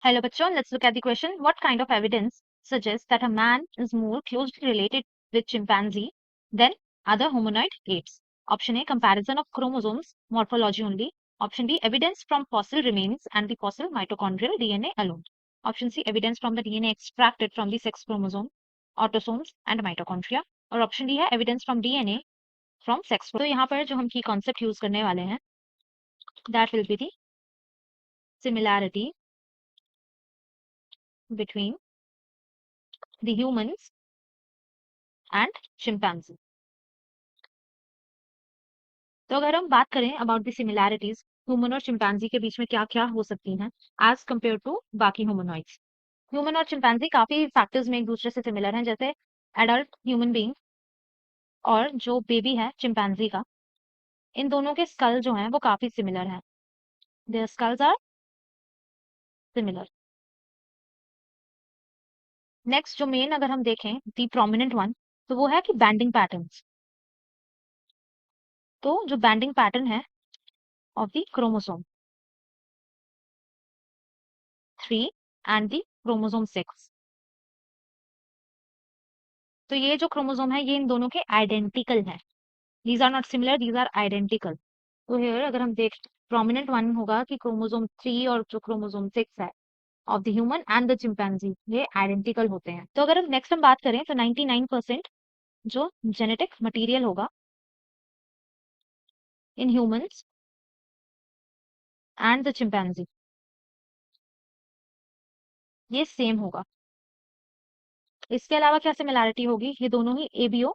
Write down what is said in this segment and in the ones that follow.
Hello, bachon. Let's look at the question. What kind of evidence suggests that a man is more closely related with chimpanzee than other humanoid apes? Option A, comparison of chromosomes, morphology only. Option B, evidence from fossil remains and the fossil mitochondrial DNA alone. Option C, evidence from the DNA extracted from the sex chromosome, autosomes and mitochondria. और option D है evidence from DNA from sex. तो यहाँ पर जो हम की concept use करने वाले हैं that will be the similarity between the humans and chimpanzee। तो अगर हम बात करें अबाउट द सिमिलैरिटीज ह्यूमन और चिंपैंजी के बीच में क्या क्या हो सकती हैं एज कम्पेयर टू बाकी ह्यूमनॉइड्स। ह्यूमन और चिंपैंजी काफी फैक्टर्स में एक दूसरे से सिमिलर हैं, जैसे एडल्ट ह्यूमन बीइंग और जो बेबी है चिंपैंजी का, इन दोनों के स्कल जो हैं वो काफी सिमिलर हैं। Their skulls are similar. Next जो मेन अगर हम देखें दी प्रोमिनेंट वन, तो वो है कि बैंडिंग पैटर्न्स। तो जो बैंडिंग पैटर्न है of the chromosome 3 and the chromosome 6, तो ये जो क्रोमोसोम है ये इन दोनों के आइडेंटिकल हैं। These are not similar, these are identical. तो हियर अगर हम देख प्रोमिनेंट वन होगा कि क्रोमोसोम 3 और जो क्रोमोसोम 6 है of the human and the chimpanzee ये आइडेंटिकल होते हैं। तो अगर हम नेक्स्ट हम बात करें तो 99% जो जेनेटिक मटेरियल होगा in humans and the chimpanzee ये सेम होगा। इसके अलावा क्या सिमिलैरिटी होगी, ये दोनों ही एबीओ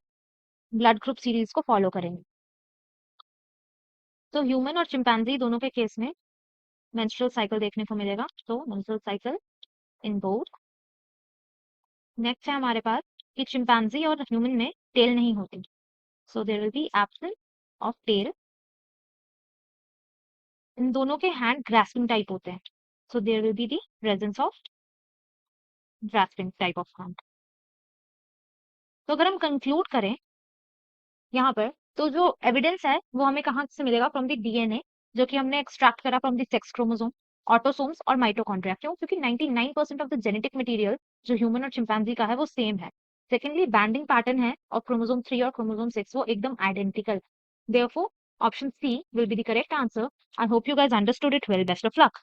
ब्लड ग्रुप सीरीज को फॉलो करेंगे। तो ह्यूमन और चिंपैंजी दोनों के केस में मेंस्ट्रुअल साइकिल देखने को मिलेगा, तो menstrual cycle in both. Next है हमारे पास कि चिंपैंजी और ह्यूमन में टेल नहीं होती, so there will be absence of tail. इन दोनों के हैंड ग्रास्पिंग टाइप होते हैं, so there will be the presence of grasping type of hand. तो अगर हम कंक्लूड करें यहाँ पर, तो जो एविडेंस है वो हमें कहाँ से मिलेगा, फ्रॉम द डीएनए जो कि हमने एक्सट्रैक्ट करा from the sex chromosome, autosomes और माइटोकॉन्ड्रिया। क्यों? क्योंकि 99% ऑफ द जेनेटिक मटेरियल जो ह्यूमन और चिंपैंजी का है वो सेम है। सेकेंडली बैंडिंग पैटर्न है और क्रोमोसोम 3 और क्रोमोसोम 6 वो एकदम identical. Therefore option C will be the correct answer. I hope you guys understood it well. Best of luck.